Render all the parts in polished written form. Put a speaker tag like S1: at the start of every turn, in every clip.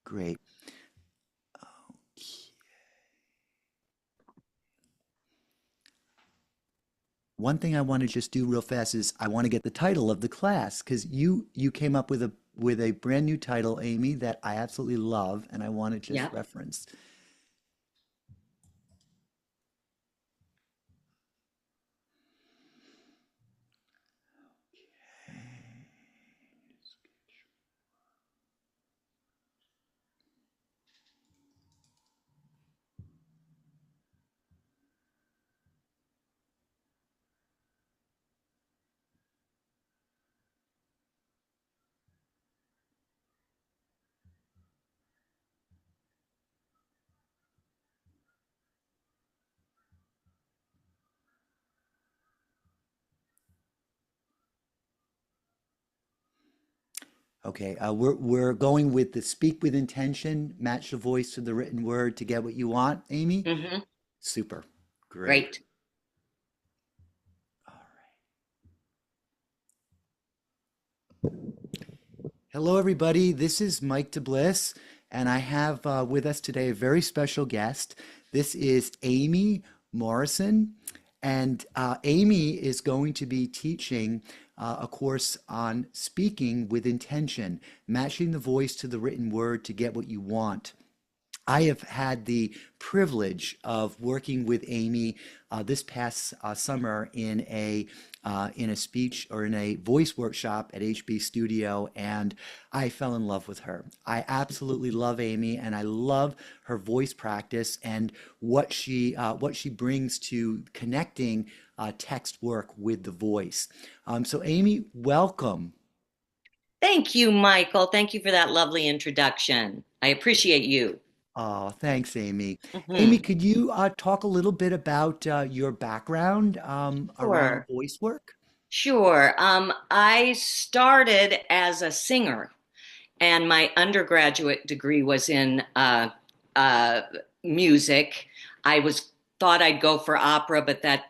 S1: Great. One thing I want to just do real fast is I want to get the title of the class because you came up with a brand new title, Amy, that I absolutely love, and I want to just
S2: Yeah.
S1: reference. Okay, we're going with the speak with intention, match the voice to the written word to get what you want, Amy.
S2: Hmm.
S1: Super, great.
S2: Great.
S1: All right. Hello, everybody. This is Mike DeBliss, and I have with us today a very special guest. This is Amy Morrison, and Amy is going to be teaching a course on speaking with intention, matching the voice to the written word to get what you want. I have had the privilege of working with Amy this past summer in a speech or in a voice workshop at HB Studio, and I fell in love with her. I absolutely love Amy, and I love her voice practice and what she brings to connecting text work with the voice. So, Amy, welcome.
S2: Thank you, Michael. Thank you for that lovely introduction. I appreciate you.
S1: Oh, thanks, Amy. Amy,
S2: Hmm.
S1: could you talk a little bit about your background around
S2: Sure.
S1: voice work?
S2: Sure. I started as a singer, and my undergraduate degree was in uh, music. I was thought I'd go for opera, but that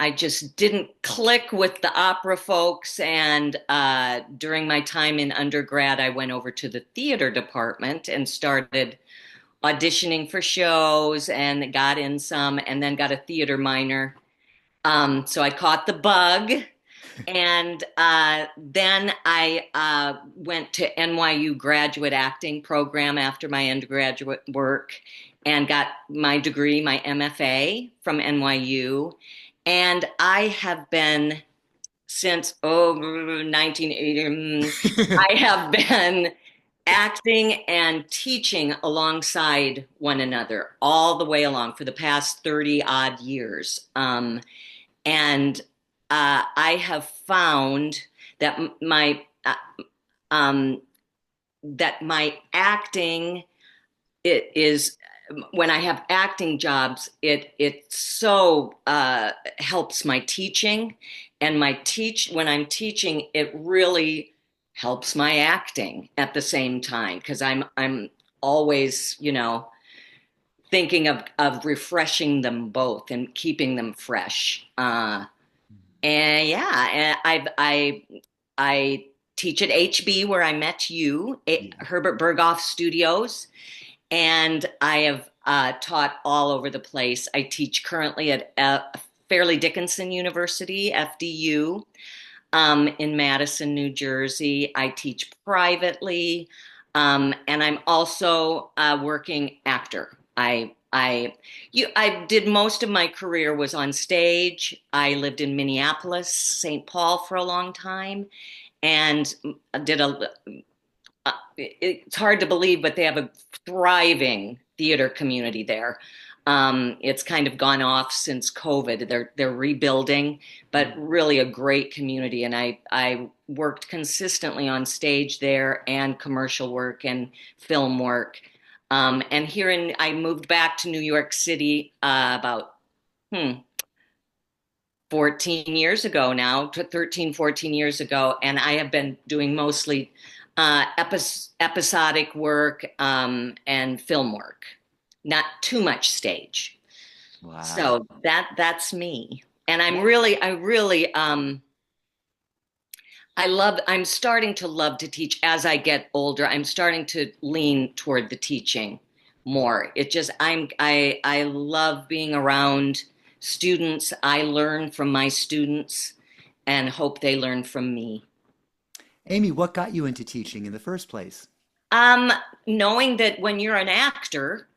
S2: I just didn't click with the opera folks. And during my time in undergrad, I went over to the theater department and started auditioning for shows and got in some and then got a theater minor. So I caught the bug. And then I went to NYU graduate acting program after my undergraduate work and got my degree, my MFA from NYU. And I have been since 1980, I have been acting and teaching alongside one another all the way along for the past 30 odd years. And I have found that um, my acting it is when I have acting jobs, it so helps my teaching, and my teach when I'm teaching, it really helps my acting at the same time because I'm always thinking of refreshing them both and keeping them fresh. And yeah, and I teach at HB where I met you,
S1: Yeah.
S2: Herbert Berghoff Studios, and I have taught all over the place. I teach currently at Fairleigh Dickinson University, FDU, in Madison, New Jersey. I teach privately, and I'm also a working actor. I did most of my career was on stage. I lived in Minneapolis, St. Paul for a long time, and did a it's hard to believe, but they have a thriving theater community there. It's kind of gone off since COVID. They're rebuilding, but really a great community. And I worked consistently on stage there and commercial work and film work. And I moved back to New York City about hmm, 14 years ago now, to 13, 14 years ago, and I have been doing mostly episodic work and film work, not too much stage.
S1: Wow.
S2: So that's me. And I really I'm starting to love to teach as I get older. I'm starting to lean toward the teaching more. I love being around students. I learn from my students and hope they learn from me.
S1: Amy, what got you into teaching in the first place?
S2: Um, Knowing that when you're an actor,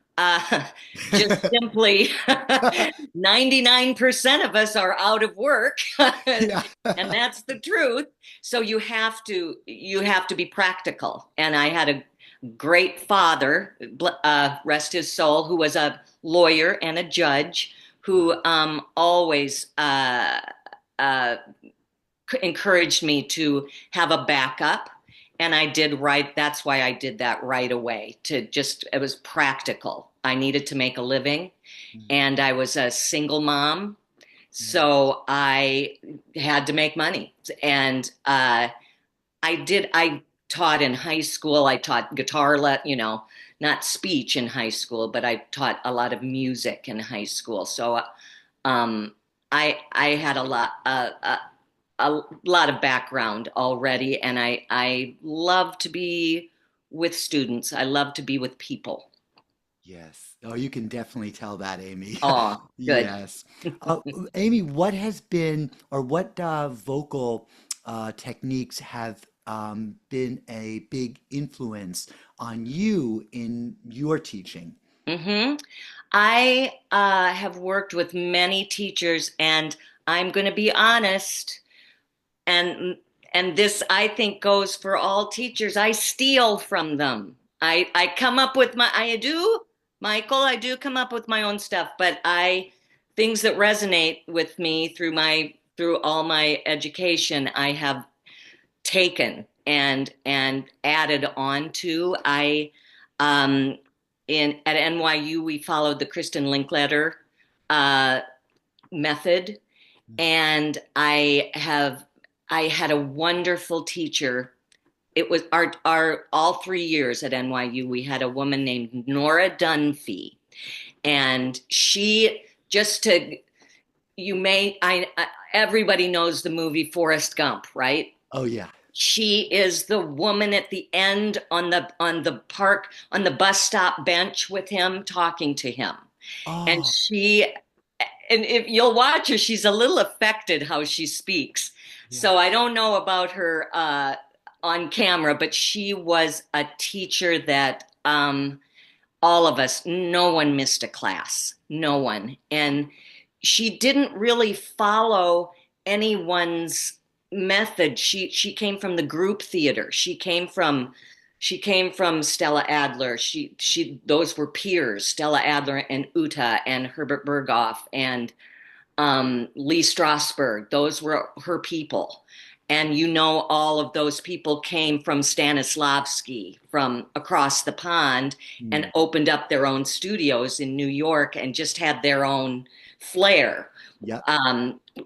S2: just simply 99% of us are out of work,
S1: Yeah.
S2: and that's the truth. So you have to be practical. And I had a great father, rest his soul, who was a lawyer and a judge, who always uh, encouraged me to have a backup. And I did right. That's why I did that right away it was practical. I needed to make a living and I was a single mom. So I had to make money. And I taught in high school. I taught guitar, not speech in high school, but I taught a lot of music in high school. So um, I had a lot of background already, and I love to be with students. I love to be with people.
S1: Yes. Oh, you can definitely tell that, Amy.
S2: Oh, good.
S1: Yes. Uh, Amy, what has been, or what vocal techniques have been a big influence on you in your teaching?
S2: hmm I have worked with many teachers, and I'm going to be honest, and and this I think goes for all teachers. I steal from them. I come up with I do, Michael, I do come up with my own stuff, but I things that resonate with me through all my education, I have taken and added on to. I in At NYU we followed the Kristen Linkletter uh, method, and I had a wonderful teacher. It was our all 3 years at NYU. We had a woman named Nora Dunphy, and she just to you may I everybody knows the movie Forrest Gump, right?
S1: Oh, yeah.
S2: She is the woman at the end on the bus stop bench with him talking to him. And
S1: Oh,
S2: she and if you'll watch her, she's a little affected how she speaks.
S1: yeah.
S2: So I don't know about her on camera, but she was a teacher that all of us, no one missed a class, no one. And she didn't really follow anyone's method. She came from the group theater. She came from Stella Adler. She those were peers, Stella Adler and Uta and Herbert Berghoff and Lee Strasberg. Those were her people. And all of those people came from Stanislavski from across the pond
S1: Mm.
S2: and opened up their own studios in New York and just had their own flair
S1: Yep.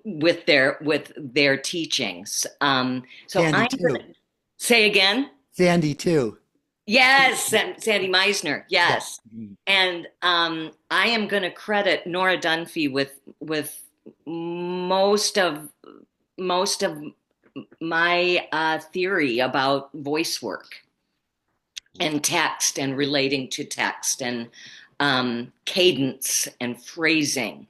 S2: with their teachings. So
S1: Sandy
S2: I'm
S1: too.
S2: gonna say again.
S1: Sandy too.
S2: Yes, Sandy Meisner.
S1: Yeah.
S2: Yes,
S1: Mm.
S2: and I am going to credit Nora Dunphy with most of most of my theory about voice work and text and relating to text and cadence and phrasing.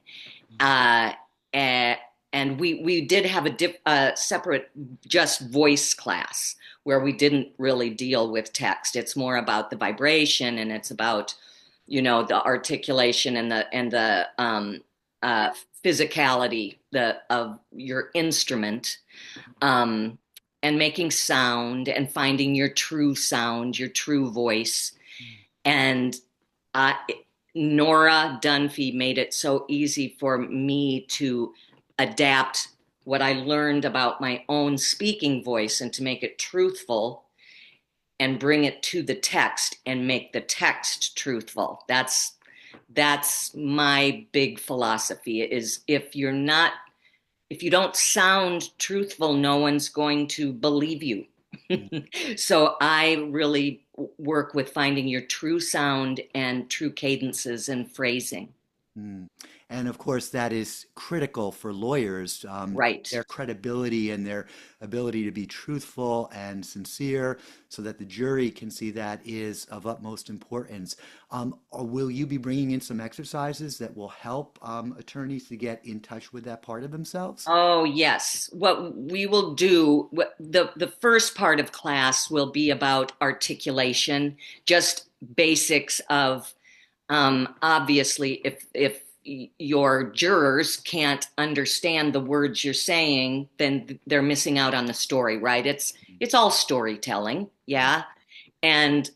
S2: Uh, eh, and we did have a separate just voice class where we didn't really deal with text. It's more about the vibration and it's about the articulation and the uh, physicality of your instrument, um, and making sound and finding your true sound, your true voice. And uh, Nora Dunphy made it so easy for me to adapt what I learned about my own speaking voice and to make it truthful and bring it to the text and make the text truthful. That's my big philosophy is if you don't sound truthful, no one's going to believe you. So I really work with finding your true sound and true cadences and phrasing.
S1: Mm. And of course, that is critical for lawyers,
S2: Right.
S1: their credibility and their ability to be truthful and sincere so that the jury can see that is of utmost importance. Or will you be bringing in some exercises that will help attorneys to get in touch with that part of themselves?
S2: Oh, yes. What we will do, the first part of class will be about articulation, just basics of obviously if your jurors can't understand the words you're saying, then they're missing out on the story, right? It's all storytelling, yeah. And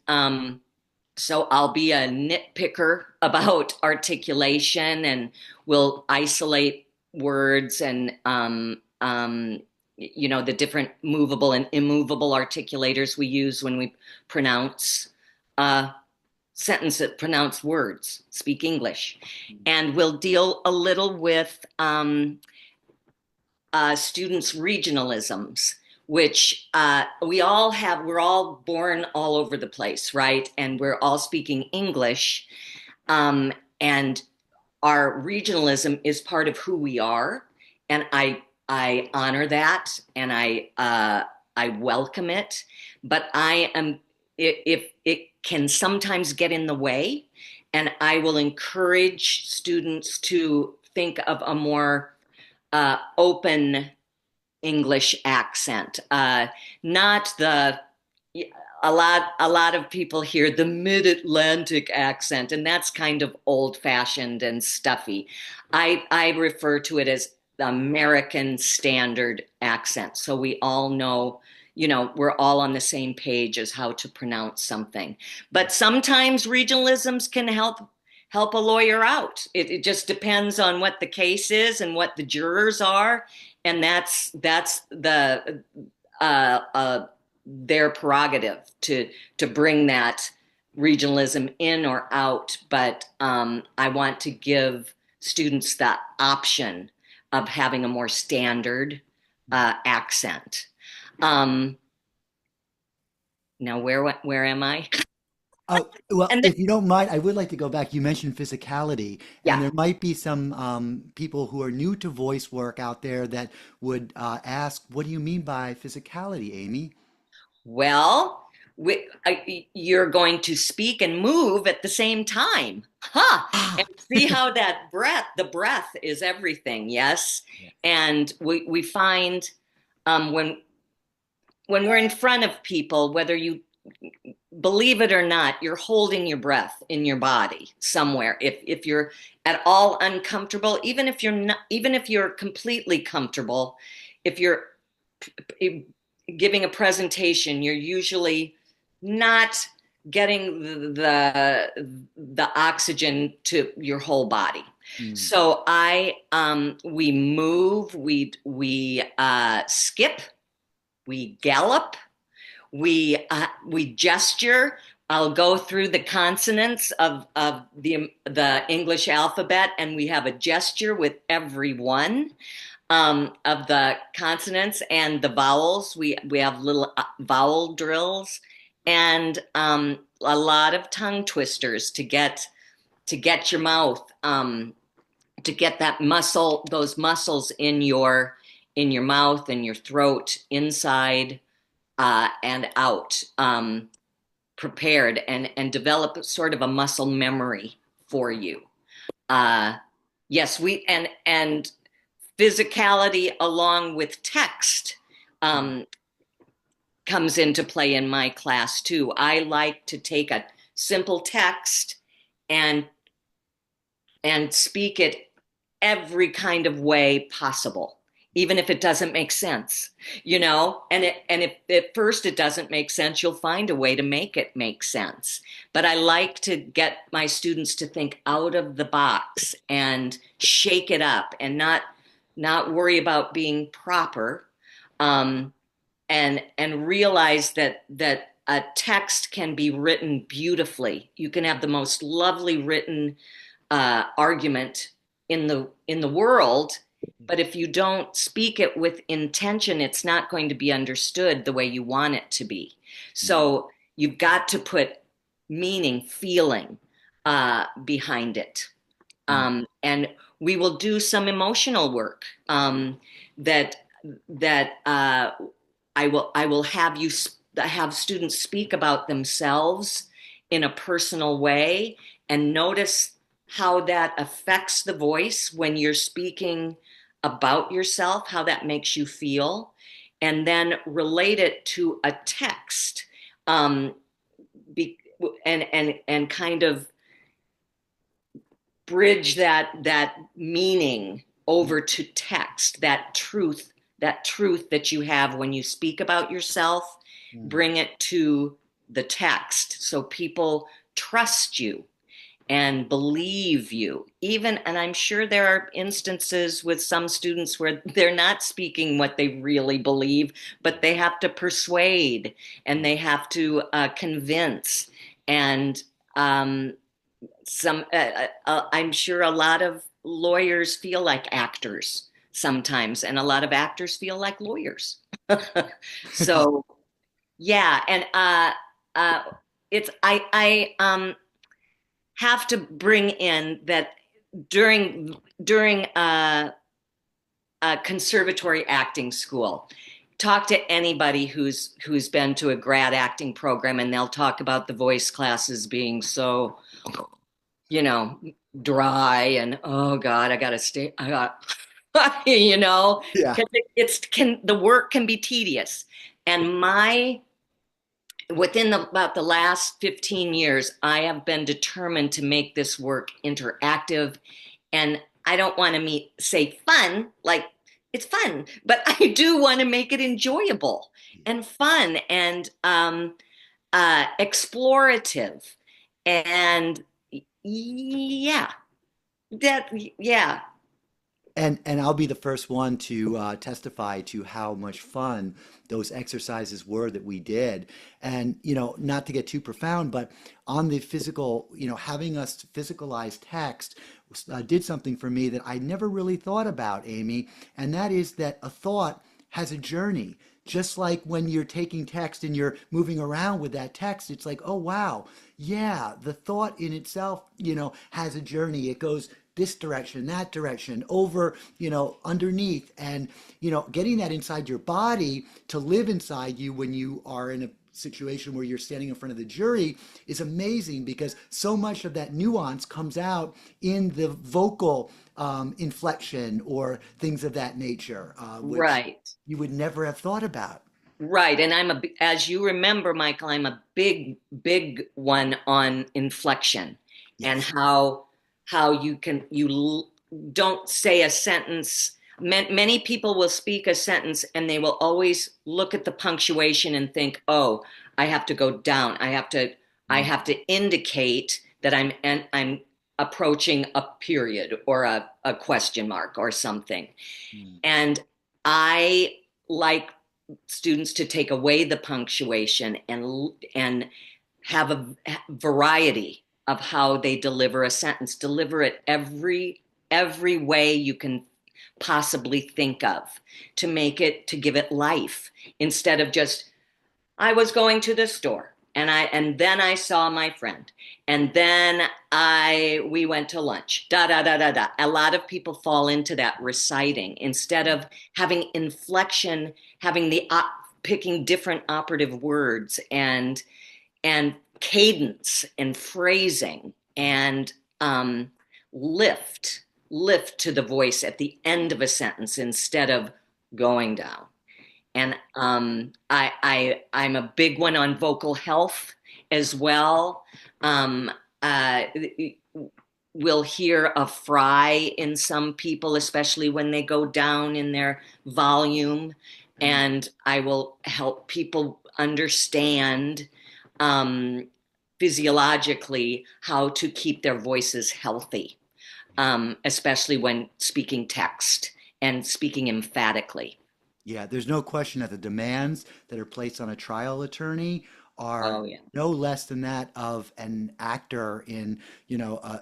S2: so I'll be a nitpicker about articulation and we'll isolate words and the different movable and immovable articulators we use when we pronounce uh, sentences, pronounce words, speak English. And we'll deal a little with students' regionalisms, which we all have, we're all born all over the place, right? And we're all speaking English. And our regionalism is part of who we are. And I honor that and I welcome it. But I am, if it can sometimes get in the way, and I will encourage students to think of a more open English accent, not the a lot of people hear the mid-Atlantic accent, and that's kind of old-fashioned and stuffy. I refer to it as the American standard accent, so we all know, we're all on the same page as how to pronounce something. But sometimes regionalisms can help a lawyer out. It just depends on what the case is and what the jurors are, and that's their prerogative to bring that regionalism in or out. But I want to give students that option of having a more standard accent. Um, Now, where am I?
S1: Oh, well,
S2: And then,
S1: if you don't mind, I would like to go back. You mentioned physicality, and
S2: yeah.
S1: there might be some people who are new to voice work out there that would ask, what do you mean by physicality, Amy?
S2: Well, you're going to speak and move at the same time. Huh. And
S1: Ah,
S2: see how the breath is everything. Yes.
S1: yes.
S2: And we find when we're in front of people, whether you believe it or not, you're holding your breath in your body somewhere. If you're at all uncomfortable, even if you're completely comfortable, if you're giving a presentation, you're usually not getting the oxygen to your whole body.
S1: Mm.
S2: So we move, we skip, we gallop, we gesture. I'll go through the consonants of the English alphabet, and we have a gesture with every one of the consonants and the vowels. We have little vowel drills and a lot of tongue twisters to get your mouth to get that muscle, those muscles in your mouth and your throat, inside and out, prepared, and develop sort of a muscle memory for you. Uh, yes, we and physicality along with text um, comes into play in my class too. I like to take a simple text and speak it every kind of way possible, even if it doesn't make sense, and if at first it doesn't make sense, you'll find a way to make it make sense. But I like to get my students to think out of the box and shake it up and not worry about being proper, um, and realize that a text can be written beautifully. You can have the most lovely written argument in the world, but if you don't speak it with intention, it's not going to be understood the way you want it to be. So you've got to put meaning, feeling behind it. And we will do some emotional work that that I will have students speak about themselves in a personal way and notice how that affects the voice when you're speaking about yourself, how that makes you feel, and then relate it to a text, um, be, and kind of bridge that meaning over to text, that truth that you have when you speak about yourself,
S1: Mm.
S2: bring it to the text so people trust you and believe you. Even, and I'm sure there are instances with some students where they're not speaking what they really believe, but they have to persuade and they have to convince. And um, I'm sure a lot of lawyers feel like actors sometimes, and a lot of actors feel like lawyers. So yeah, and uh, it's I have to bring in that during conservatory acting school. Talk to anybody who's been to a grad acting program, and they'll talk about the voice classes being so, you know, dry and oh God, I gotta stay. I got,
S1: Yeah.
S2: because the work can be tedious. And within about the last 15 years, I have been determined to make this work interactive. And I don't want to say fun, like it's fun, but I do want to make it enjoyable and fun and explorative. And yeah, yeah.
S1: And I'll be the first one to testify to how much fun those exercises were that we did. And, not to get too profound, but on the physical, having us physicalize text did something for me that I never really thought about, Amy. And that is that a thought has a journey. Just like when you're taking text and you're moving around with that text, it's like, oh, wow, yeah, the thought in itself, has a journey. It goes this direction, that direction, over, underneath. And, getting that inside your body to live inside you when you are in a situation where you're standing in front of the jury is amazing because so much of that nuance comes out in the vocal inflection or things of that nature, which
S2: Right.
S1: you would never have thought about.
S2: Right. And as you remember, Michael, I'm a big one on inflection and
S1: Yes.
S2: how don't say a sentence. Many people will speak a sentence and they will always look at the punctuation and think, "Oh, I have to go down. I
S1: Mm,
S2: have to indicate that I'm approaching a period or a question mark or something."
S1: mm,
S2: And I like students to take away the punctuation and have a variety of how they deliver a sentence. Deliver it every way you can possibly think of to give it life instead of just I was going to the store and then I saw my friend and then I we went to lunch. Da da da da da. A lot of people fall into that reciting instead of having inflection, having picking different operative words and cadence and phrasing and lift lift to the voice at the end of a sentence instead of going down. And I'm a big one on vocal health as well. Um, uh, we'll hear a fry in some people, especially when they go down in their volume.
S1: mm.
S2: And I will help people understand um, physiologically how to keep their voices healthy, especially when speaking text and speaking emphatically.
S1: Yeah, there's no question that the demands that are placed on a trial attorney are
S2: Oh, yeah.
S1: no less than that of an actor in,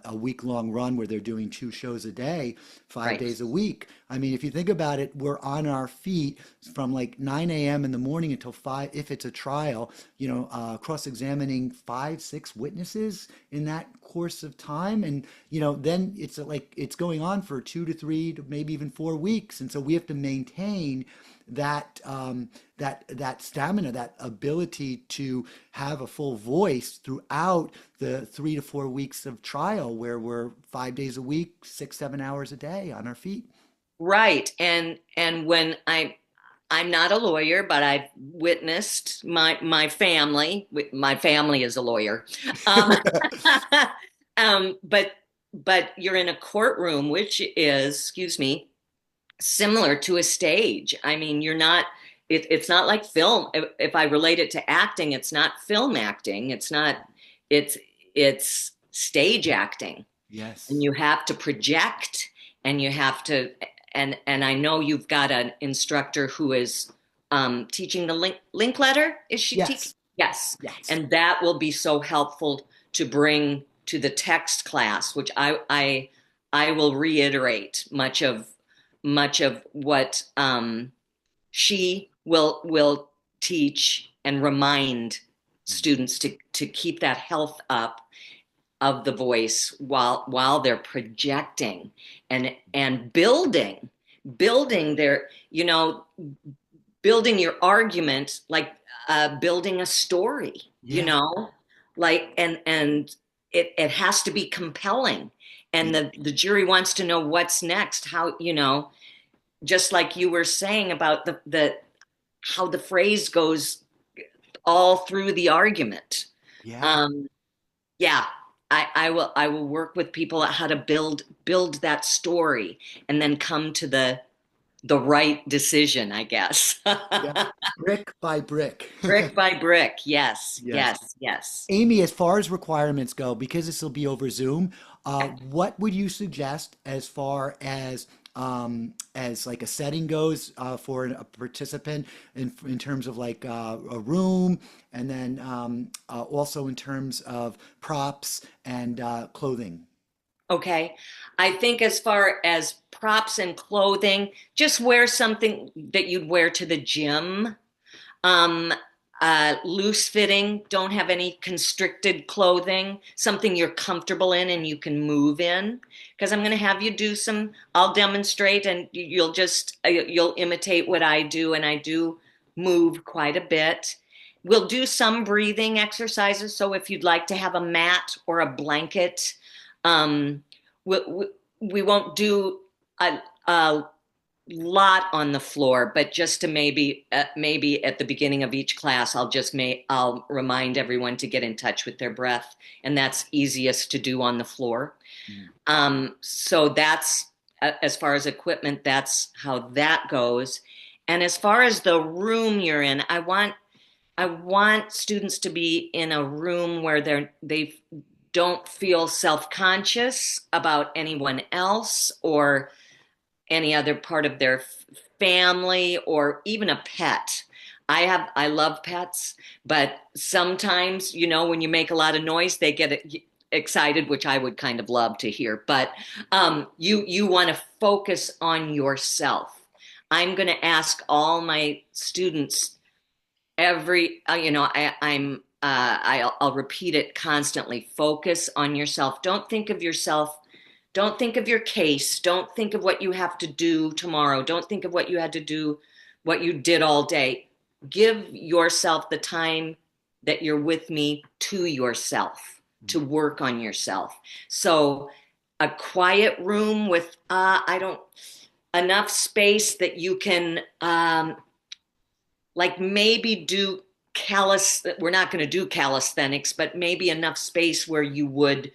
S1: a week-long run where they're doing 2 shows a day, five
S2: Right.
S1: days a week. I mean, if you think about it, we're on our feet from like 9 a.m. in the morning until 5, if it's a trial, cross-examining 5, 6 witnesses in that course of time. And, then it's like it's going on for 2 to 3 to maybe even 4 weeks. And so we have to maintain that stamina, that ability to have a full voice throughout the 3 to 4 weeks of trial, where we're 5 days a week, 6, 7 hours a day on our feet.
S2: Right. And when I'm not a lawyer, but I've witnessed my family. My family is a lawyer. Um, but you're in a courtroom, which is, excuse me, similar to a stage. I mean, you're not. It's not like film. If I relate it to acting, it's not film acting. It's not. It's it's stage acting, and
S1: Yes.
S2: you have to project, and you have to. And I know you've got an instructor who is teaching the link letter. Is she teaching?
S1: Yes.
S2: Yes,
S1: Yes.
S2: and that will be so helpful to bring to the text class, which I will reiterate much of what she will teach and remind students to keep that health up of the voice while they're projecting and building their building your argument, like building a story,
S1: Yeah.
S2: like and it has to be compelling, and
S1: Yeah.
S2: the jury wants to know what's next, how, just like you were saying about the how the phrase goes all through the argument.
S1: Yeah.
S2: um yeah, I will work with people at how to build that story and then come to the right decision, I guess.
S1: Yeah. Brick by brick.
S2: Brick by brick. Yes,
S1: Yes.
S2: yes, yes.
S1: Amy, as far as requirements go, because this will be over Zoom, what would you suggest as far as like a setting goes for a participant in terms of like a room, and then also in terms of props and clothing?
S2: Okay. I think as far as props and clothing, just wear something that you'd wear to the gym. Um, Loose fitting, don't have any constricted clothing, something you're comfortable in and you can move in. Because I'm going to have you do I'll demonstrate, and you'll imitate what I do, and I do move quite a bit. We'll do some breathing exercises. So if you'd like to have a mat or a blanket, um, we won't do a lot on the floor, but just to maybe at the beginning of each class, I'll remind everyone to get in touch with their breath, and that's easiest to do on the floor.
S1: Mm.
S2: So that's as far as equipment, that's how that goes. And as far as the room you're in, I want students to be in a room where they don't feel self-conscious about anyone else or any other part of their family or even a pet. I love pets, but sometimes, when you make a lot of noise, they get excited, which I would kind of love to hear. But you want to focus on yourself. I'm going to ask all my students every I'll repeat it constantly. Focus on yourself. Don't think of your case. Don't think of what you have to do tomorrow. Don't think of what you had to do, what you did all day. Give yourself the time that you're with me to yourself, to work on yourself. So a quiet room with I don't enough space that you can like maybe do we're not going to do calisthenics, but maybe enough space where you would,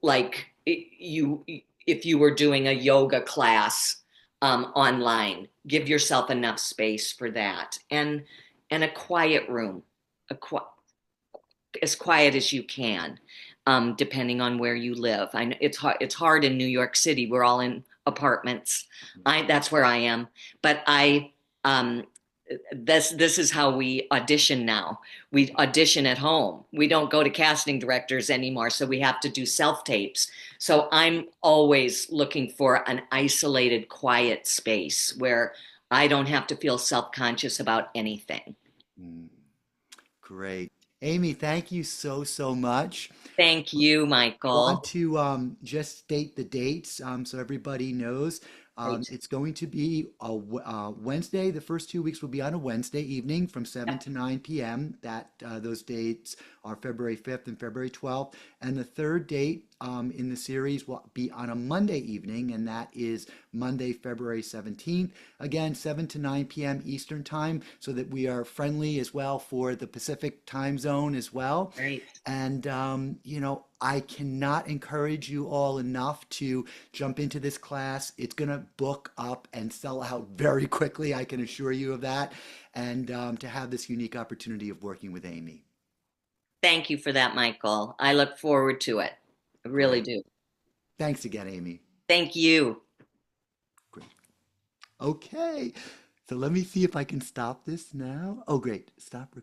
S2: like, you if you were doing a yoga class online, give yourself enough space for that, and a quiet room, a as quiet as you can, depending on where you live. I know it's hard in New York City. We're all in apartments. That's where I am, but I um, this is how we audition now. We audition at home. We don't go to casting directors anymore, so we have to do self tapes. So I'm always looking for an isolated, quiet space where I don't have to feel self-conscious about anything.
S1: Mm, great. Amy, thank you so, so much.
S2: Thank you,
S1: Want
S2: Michael.
S1: to just state the dates so everybody knows.
S2: Great.
S1: It's going to be Wednesday. The first 2 weeks will be on a Wednesday evening from 7
S2: Yep.
S1: to 9 p.m. Those dates are February 5th and February 12th. And the third date in the series will be on a Monday evening, and that is Monday, February 17th. Again, 7 to 9 p.m. Eastern Time, so that we are friendly as well for the Pacific time zone as well.
S2: Great.
S1: And, I cannot encourage you all enough to jump into this class. It's going to book up and sell out very quickly. I can assure you of that. And to have this unique opportunity of working with Amy.
S2: Thank you for that, Michael. I look forward to it. I really
S1: Great.
S2: do.
S1: Thanks again, Amy.
S2: Thank you.
S1: Great. Okay. So let me see if I can stop this now. Oh, great. Stop.